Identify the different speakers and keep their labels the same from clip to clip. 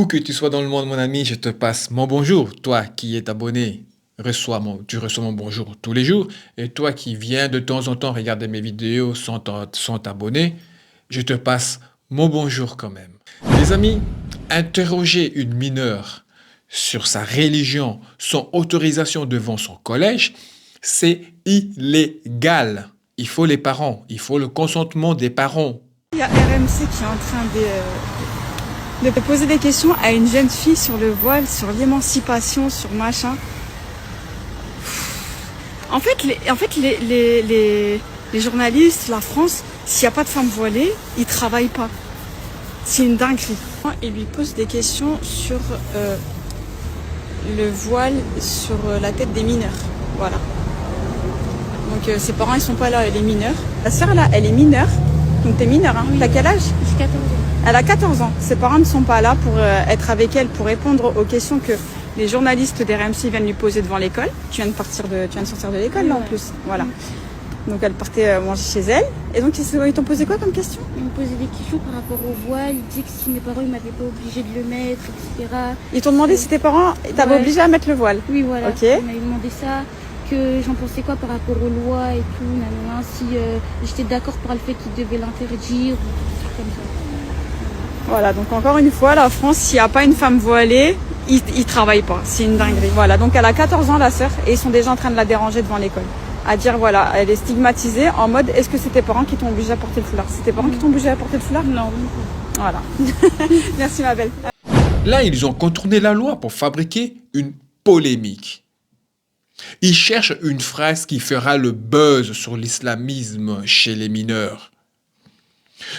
Speaker 1: Où que tu sois dans le monde, mon ami, je te passe mon bonjour. Toi qui es abonné, tu reçois mon bonjour tous les jours. Et toi qui viens de temps en temps regarder mes vidéos sans t'abonner, je te passe mon bonjour quand même. Les amis, interroger une mineure sur sa religion sans autorisation devant son collège, c'est illégal. Il faut les parents, il faut le consentement des parents.
Speaker 2: Il y a RMC qui est en train de poser des questions à une jeune fille sur le voile, sur l'émancipation, sur machin. En fait, les journalistes, la France, s'il n'y a pas de femmes voilées, ils travaillent pas. C'est une dinguerie. Il lui pose des questions sur le voile sur la tête des mineurs. Voilà. Donc ses parents, ils sont pas là, elle est mineure. La sœur là, elle est mineure. Donc t'es mineure, hein.
Speaker 3: Oui.
Speaker 2: T'as quel âge?
Speaker 3: J'ai 14 ans.
Speaker 2: Elle a 14 ans. Ses parents ne sont pas là pour être avec elle, pour répondre aux questions que les journalistes d'RMC viennent lui poser devant l'école. Tu viens de sortir de l'école là en plus. Voilà. Donc elle partait manger chez elle. Et donc ils t'ont posé quoi comme question?
Speaker 3: Ils me posaient des questions par rapport au voile. Ils disaient que si mes parents ne m'avaient pas obligé de le mettre, etc.
Speaker 2: Ils t'ont demandé si tes parents t'avaient obligé à mettre le voile.
Speaker 3: Oui, voilà.
Speaker 2: Ok.
Speaker 3: Ils m'avaient demandé ça, que j'en pensais quoi par rapport aux lois et tout, nanana, si j'étais d'accord par le fait qu'ils devaient l'interdire ou des trucs comme ça.
Speaker 2: Voilà, donc encore une fois, la France, s'il n'y a pas une femme voilée, ils travaillent pas. C'est une dinguerie. Voilà, donc elle a 14 ans, la sœur, et ils sont déjà en train de la déranger devant l'école. À dire, voilà, elle est stigmatisée en mode, est-ce que c'est tes parents qui t'ont obligé à porter le foulard? C'est tes parents qui t'ont obligé à porter le foulard?
Speaker 3: Non.
Speaker 2: Voilà. Merci ma belle.
Speaker 1: Là, ils ont contourné la loi pour fabriquer une polémique. Ils cherchent une phrase qui fera le buzz sur l'islamisme chez les mineurs.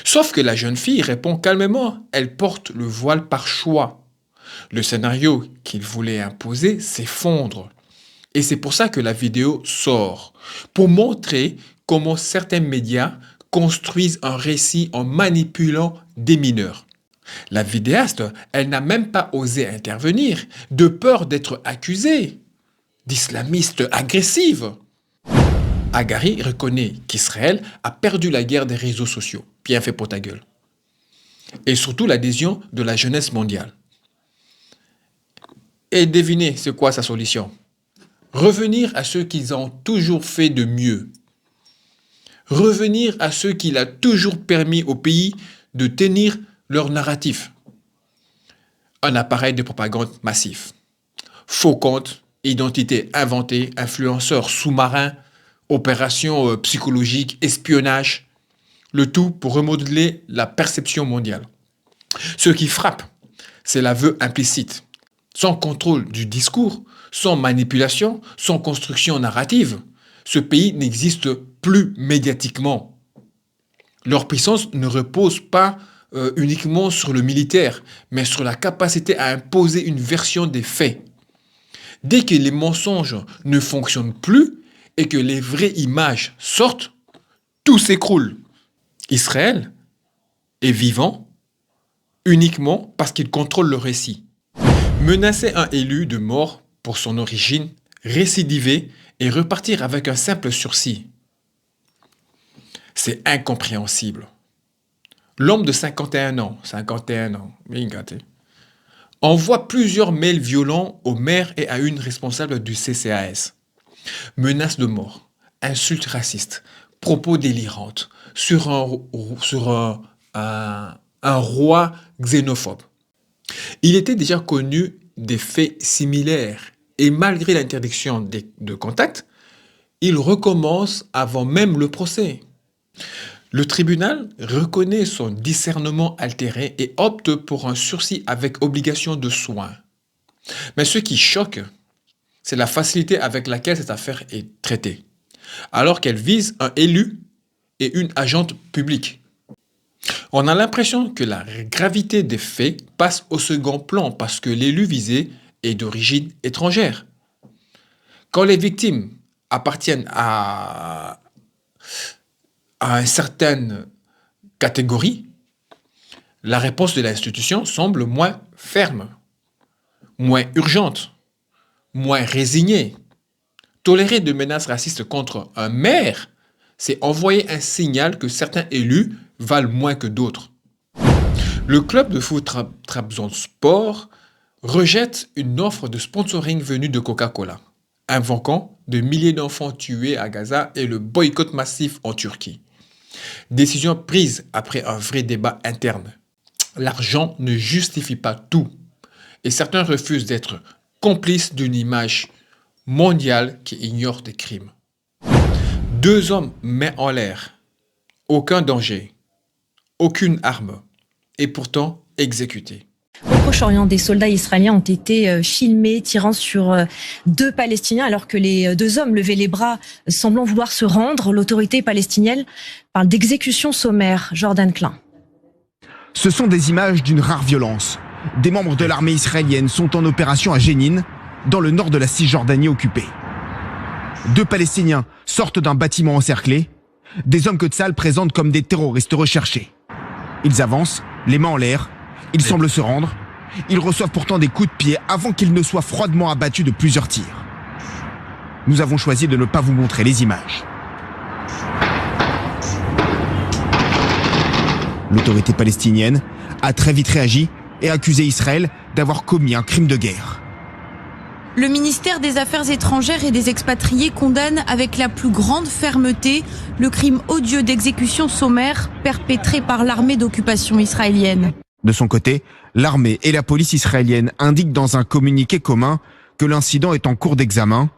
Speaker 1: Sauf que la jeune fille répond calmement, elle porte le voile par choix. Le scénario qu'il voulait imposer s'effondre. Et c'est pour ça que la vidéo sort, pour montrer comment certains médias construisent un récit en manipulant des mineurs. La vidéaste, elle n'a même pas osé intervenir, de peur d'être accusée d'islamiste agressive. Agari reconnaît qu'Israël a perdu la guerre des réseaux sociaux. Bien fait pour ta gueule. Et surtout l'adhésion de la jeunesse mondiale. Et devinez, c'est quoi sa solution? Revenir à ce qu'ils ont toujours fait de mieux. Revenir à ce qu'il a toujours permis au pays de tenir leur narratif. Un appareil de propagande massif. Faux comptes, identité inventée, influenceurs sous-marins, opérations psychologiques, espionnage. Le tout pour remodeler la perception mondiale. Ce qui frappe, c'est l'aveu implicite. Sans contrôle du discours, sans manipulation, sans construction narrative, ce pays n'existe plus médiatiquement. Leur puissance ne repose pas uniquement sur le militaire, mais sur la capacité à imposer une version des faits. Dès que les mensonges ne fonctionnent plus et que les vraies images sortent, tout s'écroule. Israël est vivant uniquement parce qu'il contrôle le récit. Menacer un élu de mort pour son origine, récidiver et repartir avec un simple sursis. C'est incompréhensible. L'homme de 51 ans, bien gâté, envoie plusieurs mails violents au maire et à une responsable du CCAS. Menaces de mort, insultes racistes, propos délirantes sur un roi xénophobe. Il était déjà connu des faits similaires et malgré l'interdiction de contact, il recommence avant même le procès. Le tribunal reconnaît son discernement altéré et opte pour un sursis avec obligation de soins. Mais ce qui choque, c'est la facilité avec laquelle cette affaire est traitée, alors qu'elle vise un élu et une agente publique. On a l'impression que la gravité des faits passe au second plan parce que l'élu visé est d'origine étrangère. Quand les victimes appartiennent à une certaine catégorie, la réponse de l'institution semble moins ferme, moins urgente, moins résignée. Tolérer de menaces racistes contre un maire, c'est envoyer un signal que certains élus valent moins que d'autres. Le club de foot Trabzonspor rejette une offre de sponsoring venue de Coca-Cola, invoquant de milliers d'enfants tués à Gaza et le boycott massif en Turquie. Décision prise après un vrai débat interne. L'argent ne justifie pas tout et certains refusent d'être complices d'une image mondiale qui ignore des crimes. 2 hommes main en l'air, aucun danger, aucune arme, et pourtant exécutés.
Speaker 4: Au Proche-Orient, des soldats israéliens ont été filmés tirant sur 2 Palestiniens alors que les 2 hommes levaient les bras semblant vouloir se rendre. L'autorité palestinienne parle d'exécution sommaire. Jordan Klein.
Speaker 5: Ce sont des images d'une rare violence. Des membres de l'armée israélienne sont en opération à Jénine, dans le nord de la Cisjordanie occupée. 2 Palestiniens sortent d'un bâtiment encerclé. Des hommes que Tsahal présente comme des terroristes recherchés. Ils avancent, les mains en l'air. Ils semblent se rendre. Ils reçoivent pourtant des coups de pied avant qu'ils ne soient froidement abattus de plusieurs tirs. Nous avons choisi de ne pas vous montrer les images. L'autorité palestinienne a très vite réagi et accusé Israël d'avoir commis un crime de guerre.
Speaker 6: Le ministère des Affaires étrangères et des expatriés condamne avec la plus grande fermeté le crime odieux d'exécution sommaire perpétré par l'armée d'occupation israélienne.
Speaker 5: De son côté, l'armée et la police israélienne indiquent dans un communiqué commun que l'incident est en cours d'examen.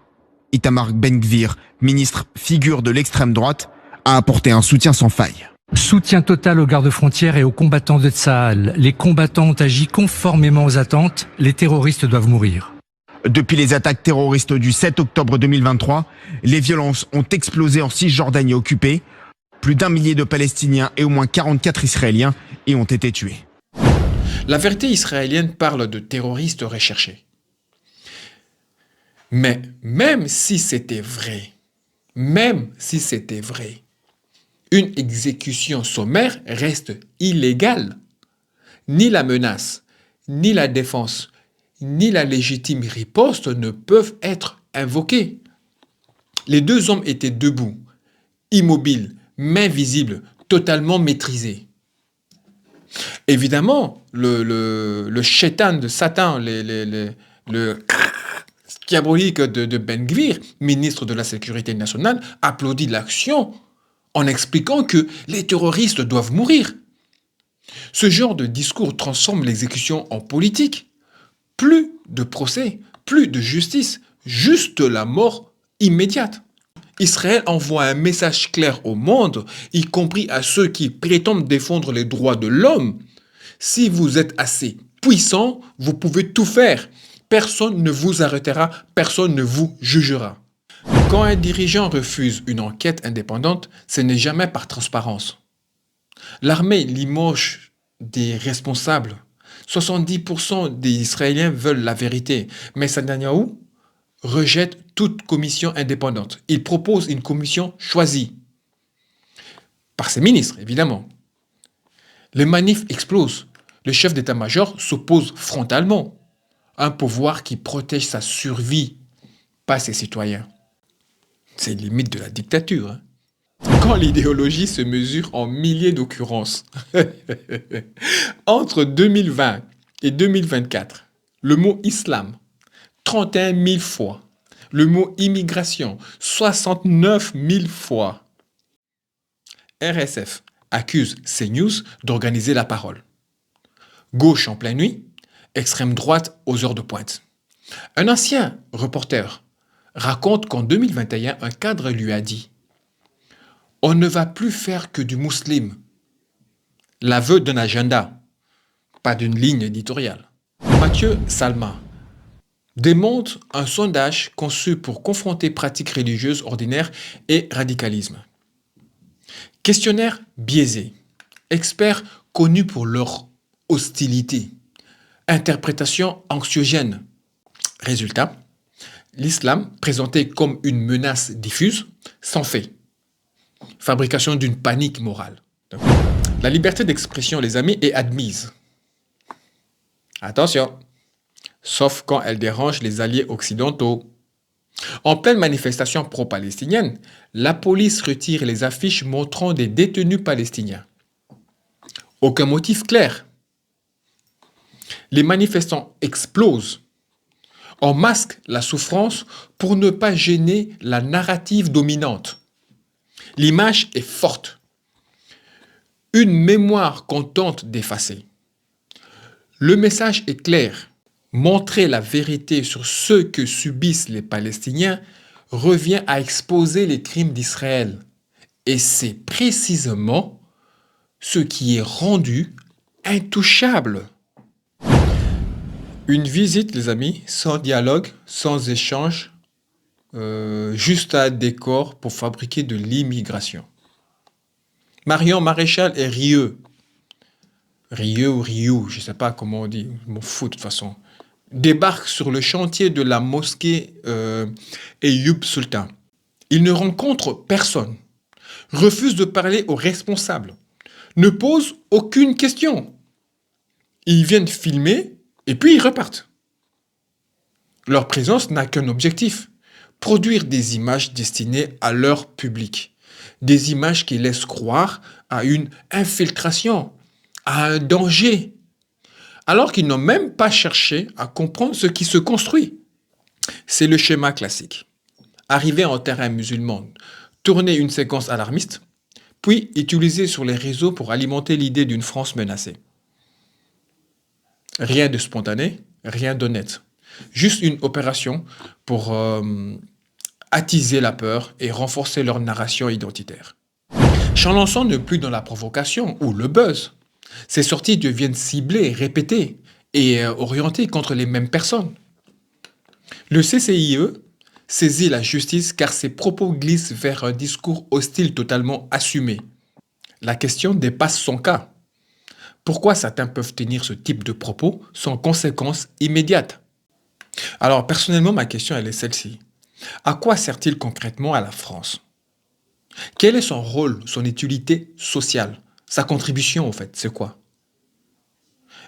Speaker 5: Itamar Ben-Gvir, ministre figure de l'extrême droite, a apporté un soutien sans faille.
Speaker 7: Soutien total aux gardes-frontières et aux combattants de Tsahal. Les combattants ont agi conformément aux attentes. Les terroristes doivent mourir.
Speaker 5: Depuis les attaques terroristes du 7 octobre 2023, les violences ont explosé en Cisjordanie occupée. Plus d'1 millier de Palestiniens et au moins 44 Israéliens y ont été tués.
Speaker 1: La vérité israélienne parle de terroristes recherchés. Mais même si c'était vrai, une exécution sommaire reste illégale. Ni la menace, ni la défense, ni la légitime riposte ne peuvent être invoquées. Les 2 hommes étaient debout, immobiles, mains visibles, totalement maîtrisés. Évidemment, le shaitan de Satan, le diabolique de Ben-Gvir, ministre de la Sécurité nationale, applaudit l'action en expliquant que les terroristes doivent mourir. Ce genre de discours transforme l'exécution en politique. Plus de procès, plus de justice, juste la mort immédiate. Israël envoie un message clair au monde, y compris à ceux qui prétendent défendre les droits de l'homme. Si vous êtes assez puissant, vous pouvez tout faire. Personne ne vous arrêtera, personne ne vous jugera. Quand un dirigeant refuse une enquête indépendante, ce n'est jamais par transparence. L'armée limoge des responsables. 70% des Israéliens veulent la vérité, mais Netanyahou rejette toute commission indépendante. Il propose une commission choisie par ses ministres, évidemment. Les manifs explosent. Le chef d'état-major s'oppose frontalement. Un pouvoir qui protège sa survie, pas ses citoyens. C'est limite de la dictature. Hein. Quand l'idéologie se mesure en milliers d'occurrences. Entre 2020 et 2024, le mot islam, 31 000 fois. Le mot immigration, 69 000 fois. RSF accuse CNews d'organiser la parole. Gauche en pleine nuit, extrême droite aux heures de pointe. Un ancien reporter raconte qu'en 2021, un cadre lui a dit « On ne va plus faire que du musulman. » L'aveu d'un agenda, pas d'une ligne éditoriale. Mathieu Salma démontre un sondage conçu pour confronter pratiques religieuses ordinaires et radicalisme. Questionnaire biaisé. Experts connus pour leur hostilité. Interprétation anxiogène. Résultat, l'islam présenté comme une menace diffuse, sans fait. Fabrication d'une panique morale. La liberté d'expression, les amis, est admise. Attention, sauf quand elle dérange les alliés occidentaux. En pleine manifestation pro-palestinienne, la police retire les affiches montrant des détenus palestiniens. Aucun motif clair. Les manifestants explosent. On masque la souffrance pour ne pas gêner la narrative dominante. L'image est forte. Une mémoire qu'on tente d'effacer. Le message est clair. Montrer la vérité sur ce que subissent les Palestiniens revient à exposer les crimes d'Israël. Et c'est précisément ce qui est rendu intouchable. Une visite, les amis, sans dialogue, sans échange, juste un décor pour fabriquer de l'immigration. Marion Maréchal et Rieux, ou Riou, je ne sais pas comment on dit, je m'en fous de toute façon, débarquent sur le chantier de la mosquée Ayoub Sultan. Ils ne rencontrent personne, refusent de parler aux responsables, ne posent aucune question. Ils viennent filmer et puis ils repartent. Leur présence n'a qu'un objectif, produire des images destinées à leur public. Des images qui laissent croire à une infiltration, à un danger, alors qu'ils n'ont même pas cherché à comprendre ce qui se construit. C'est le schéma classique. Arriver en terrain musulman, tourner une séquence alarmiste, puis utiliser sur les réseaux pour alimenter l'idée d'une France menacée. Rien de spontané, rien d'honnête. Juste une opération pour attiser la peur et renforcer leur narration identitaire. Chalençon n'est plus dans la provocation ou le buzz. Ces sorties deviennent ciblées, répétées et orientées contre les mêmes personnes. Le CCIE saisit la justice car ses propos glissent vers un discours hostile totalement assumé. La question dépasse son cas. Pourquoi certains peuvent tenir ce type de propos sans conséquences immédiates? Alors personnellement, ma question elle est celle-ci. À quoi sert-il concrètement à la France? Quel est son rôle, son utilité sociale? Sa contribution, en fait, c'est quoi?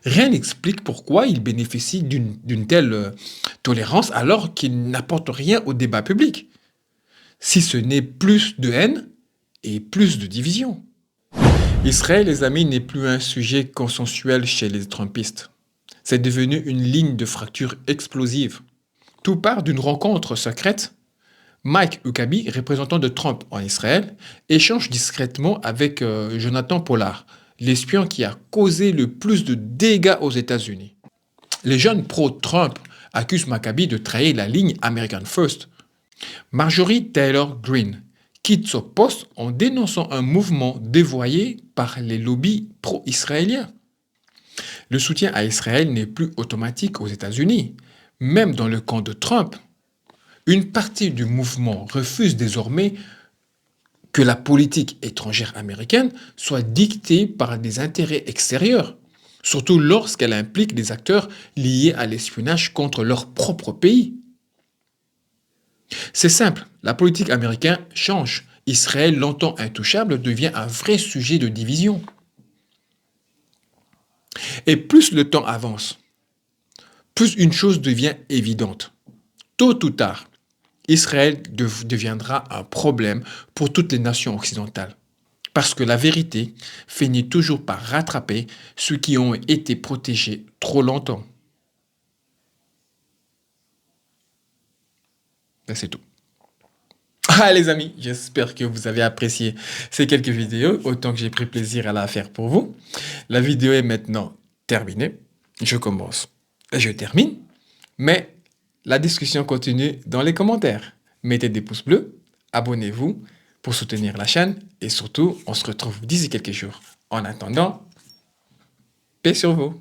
Speaker 1: Rien n'explique pourquoi il bénéficie d'une telle tolérance alors qu'il n'apporte rien au débat public, si ce n'est plus de haine et plus de division. Israël, les amis, n'est plus un sujet consensuel chez les Trumpistes. C'est devenu une ligne de fracture explosive. Tout part d'une rencontre secrète. Mike Huckabee, représentant de Trump en Israël, échange discrètement avec Jonathan Pollard, l'espion qui a causé le plus de dégâts aux États-Unis. Les jeunes pro-Trump accusent Huckabee de trahir la ligne American First. Marjorie Taylor Greene quitte son poste en dénonçant un mouvement dévoyé par les lobbies pro-israéliens. Le soutien à Israël n'est plus automatique aux États-Unis. Même dans le camp de Trump, une partie du mouvement refuse désormais que la politique étrangère américaine soit dictée par des intérêts extérieurs, surtout lorsqu'elle implique des acteurs liés à l'espionnage contre leur propre pays. C'est simple, la politique américaine change. Israël, longtemps intouchable, devient un vrai sujet de division. Et plus le temps avance, plus une chose devient évidente. Tôt ou tard, Israël deviendra un problème pour toutes les nations occidentales. Parce que la vérité finit toujours par rattraper ceux qui ont été protégés trop longtemps. Ben, c'est tout. Ah les amis, j'espère que vous avez apprécié ces quelques vidéos, autant que j'ai pris plaisir à la faire pour vous. La vidéo est maintenant terminée. Je commence et je termine. Mais la discussion continue dans les commentaires. Mettez des pouces bleus, abonnez-vous pour soutenir la chaîne et surtout, on se retrouve d'ici quelques jours. En attendant, paix sur vous.